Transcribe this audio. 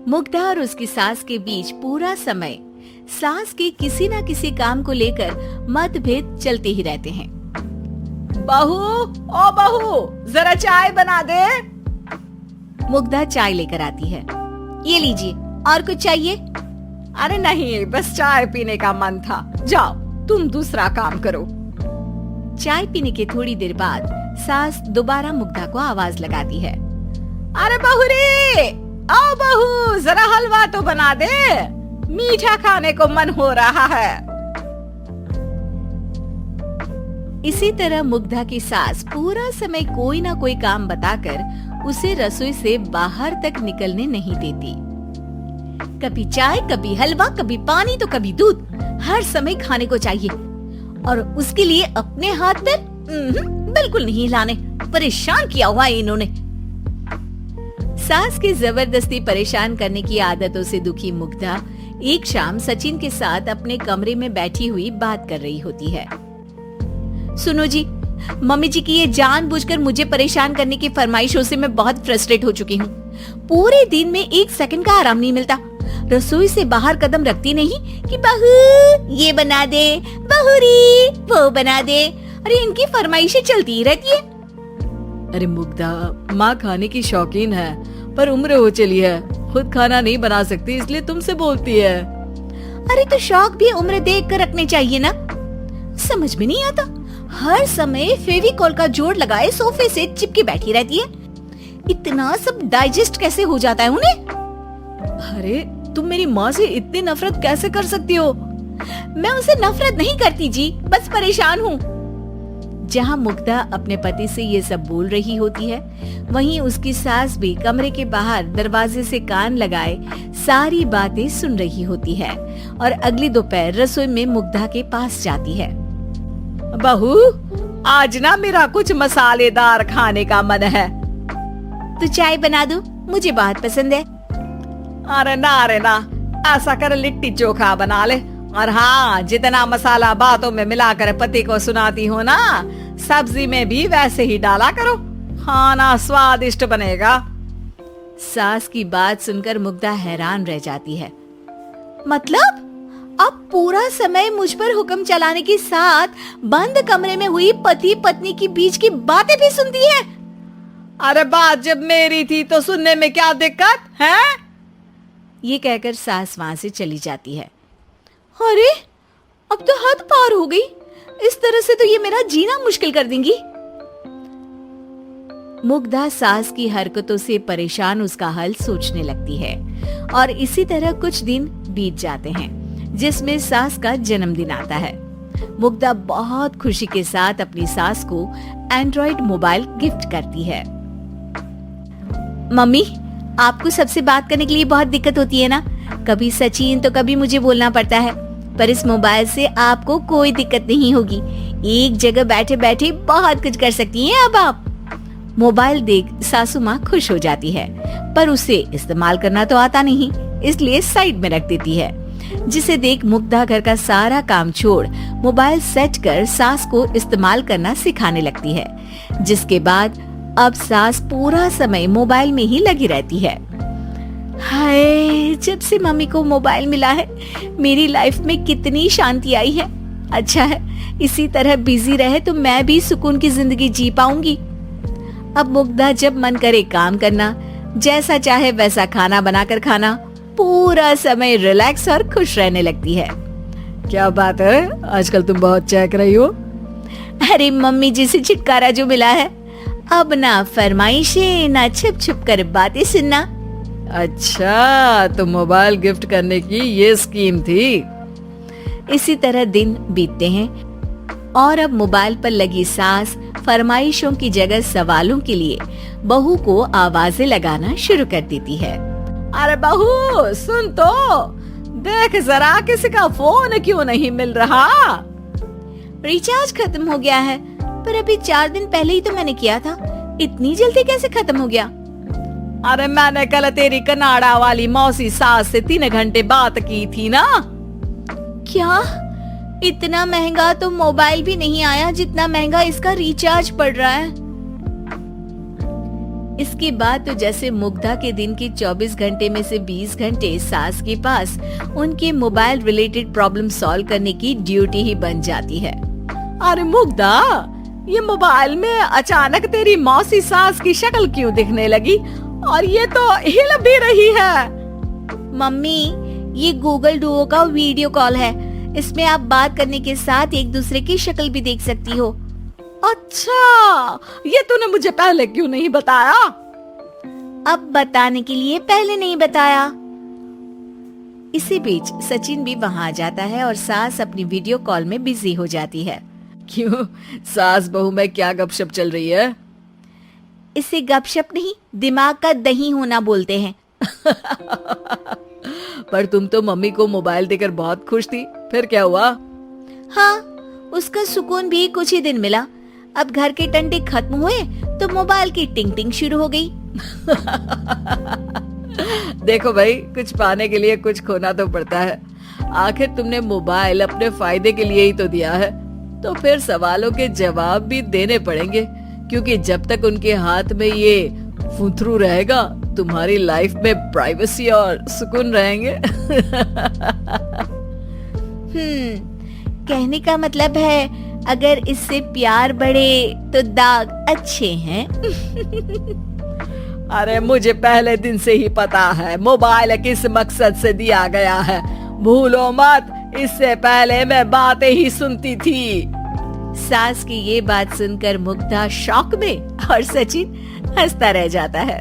मुग्धा और उसकी सास के बीच पूरा समय सास के किसी न किसी काम को लेकर मतभेद चलते ही रहते हैं। बहू, ओ बहू, जरा चाय बना दे। मुग्धा चाय लेकर आती है। ये लीजिए, और कुछ चाहिए? अरे नहीं, बस चाय पीने का मन था। जाओ, तुम दूसरा काम करो। चाय पीने के थोड़ी देर बाद सास दोबारा मुग्धा को आवाज लगाती है। अरे बहू रे, आओ बहू, जरा हलवा तो बना दे, मीठा खाने को मन हो रहा है। इसी तरह मुग्धा की सास पूरा समय कोई ना कोई काम बताकर उसे रसोई से बाहर तक निकलने नहीं देती। कभी चाय, कभी हलवा, कभी पानी तो कभी दूध, हर समय खाने को चाहिए और उसके लिए अपने हाथ पैर बिल्कुल नहीं हिलाने। परेशान किया हुआ है इन्होंने। सास की जबरदस्ती परेशान करने की आदतों से दुखी मुग्धा एक शाम सचिन के साथ अपने कमरे में बैठी हुई बात कर रही होती है। सुनो जी, मम्मी जी की ये जानबूझकर मुझे परेशान करने की फरमाइशों से मैं बहुत फ्रस्ट्रेट हो चुकी हूँ। पूरे दिन में 1 सेकंड का आराम नहीं मिलता। रसोई से बाहर कदम रखती नहीं कि बहू ये बना दे, बहू री वो बना दे। अरे इनकी फरमाइशें चलती ही रहती है। अरे मुग्धा, माँ खाने की शौकीन है पर उम्र हो चली है, खुद खाना नहीं बना सकती, इसलिए तुमसे बोलती है। अरे तो शौक भी उम्र देख कर रखने चाहिए ना। समझ में नहीं आता, हर समय फेविकॉल का जोड़ लगाए सोफे से चिपके बैठी रहती है। इतना सब डाइजेस्ट कैसे हो जाता है उन्हें? अरे तुम मेरी माँ से इतनी नफरत कैसे कर सकती हो? मैं उनसे नफरत नहीं करती जी, बस परेशान हूँ। जहाँ मुग्धा अपने पति से ये सब बोल रही होती है, वहीं उसकी सास भी कमरे के बाहर दरवाजे से कान लगाए सारी बातें सुन रही होती है और अगली दोपहर रसोई में मुग्धा के पास जाती है। बहू, आज ना मेरा कुछ मसालेदार खाने का मन है। तो चाय बना दूं? मुझे बहुत पसंद है। अरे ना, ऐसा कर लिट्टी चोखा बना ले। और हाँ, जितना मसाला बातों में मिलाकर पति को सुनाती हो ना, सब्जी में भी वैसे ही डाला करो, खाना स्वादिष्ट बनेगा। सास की बात सुनकर मुग्धा हैरान रह जाती है। मतलब अब पूरा समय मुझ पर हुक्म चलाने के साथ बंद कमरे में हुई पति पत्नी की बीच की बातें भी सुनती है? अरे बात जब मेरी थी तो सुनने में क्या दिक्कत है? ये कहकर सास वहां से चली जाती है। अरे अब तो हद पार हो गई, इस तरह से तो ये मेरा जीना मुश्किल कर देंगी। मुग्धा सास की हरकतों से परेशान उसका हल सोचने लगती है और इसी तरह कुछ दिन बीत जाते हैं, जिसमें सास का जन्मदिन आता है। मुग्धा बहुत खुशी के साथ अपनी सास को एंड्रॉइड मोबाइल गिफ्ट करती है। मम्मी, आपको सबसे बात करने के लिए बहुत दिक्कत होती है ना? कभी सचिन तो कभी मुझे बोलना पड़ता है, पर इस मोबाइल से आपको कोई दिक्कत नहीं होगी। एक जगह बैठे बैठे बहुत कुछ कर सकती हैं अब आप। मोबाइल देख सासू माँ खुश हो जाती है, पर उसे इस्तेमाल करना तो आता नहीं, इसलिए साइड में रख देती है। जिसे देख मुग्धा घर का सारा काम छोड़ मोबाइल सेट कर सास को इस्तेमाल करना सिखाने लगती है, जिसके बाद अब सास पूरा समय मोबाइल में ही लगी रहती है। हाय, जब से मम्मी को मोबाइल मिला है मेरी लाइफ में कितनी शांति आई है। अच्छा है, इसी तरह बिजी रहे तो मैं भी सुकून की जिंदगी जी पाऊंगी। अब मुग्धा जब मन करे काम करना, जैसा चाहे वैसा खाना बनाकर खाना, पूरा समय रिलैक्स और खुश रहने लगती है। क्या बात है, आजकल तुम बहुत चहक रही हो। अरे मम्मी जी से छुटकारा जो मिला है, अब ना फरमाइशें ना छुप छुप कर बातें सुनना। अच्छा, तो मोबाइल गिफ्ट करने की ये स्कीम थी। इसी तरह दिन बीतते हैं और अब मोबाइल पर लगी सास फरमाइशों की जगह सवालों के लिए बहू को आवाजें लगाना शुरू कर देती है। अरे बहू सुन तो, देख जरा किसी का फोन क्यों नहीं मिल रहा? रिचार्ज खत्म हो गया है, पर अभी 4 दिन पहले ही तो मैंने किया था, इतनी जल्दी कैसे खत्म हो गया? अरे मैंने कल तेरी कनाडा वाली मौसी सास से 3 घंटे बात की थी ना। क्या? इतना महंगा तो मोबाइल भी नहीं आया जितना महंगा इसका रिचार्ज पड़ रहा है। इसके बाद तो जैसे मुग्धा के दिन के 24 घंटे में से 20 घंटे सास के पास उनके मोबाइल रिलेटेड प्रॉब्लम सॉल्व करने की ड्यूटी ही बन जाती है। अरे मुग्धा, ये मोबाइल में अचानक तेरी मौसी सास की शक्ल क्यों दिखने लगी और ये तो हिल भी रही है? मम्मी, ये गूगल डुओ का वीडियो कॉल है। इसमें आप बात करने के साथ एक दूसरे की शक्ल भी देख सकती हो। अच्छा, ये तूने मुझे पहले क्यों नहीं बताया? अब बताने के लिए पहले नहीं बताया। इसी बीच सचिन भी वहां आ जाता है और सास अपनी वीडियो कॉल में बिजी हो जाती है। क्यों, सास बहू में क्या गपशप चल रही है? इसे गपशप नहीं, दिमाग का दही होना बोलते हैं। पर तुम तो मम्मी को मोबाइल देकर बहुत खुश थी, फिर क्या हुआ? हाँ, उसका सुकून भी कुछ ही दिन मिला। अब घर के टंटे खत्म हुए तो मोबाइल की टिंग टिंग शुरू हो गई। देखो भाई, कुछ पाने के लिए कुछ खोना तो पड़ता है। आखिर तुमने मोबाइल अपने फायदे के लिए ही तो दिया है, तो फिर सवालों के जवाब भी देने पड़ेंगे, क्योंकि जब तक उनके हाथ में ये फुथरू रहेगा तुम्हारी लाइफ में प्राइवेसी और सुकून रहेंगे। कहने का मतलब है अगर इससे प्यार बढ़े तो दाग अच्छे हैं। अरे मुझे पहले दिन से ही पता है मोबाइल किस मकसद से दिया गया है। भूलो मत, इससे पहले मैं बातें ही सुनती थी। सास की ये बात सुनकर मुग्धा शॉक में और सचिन हंसता रह जाता है।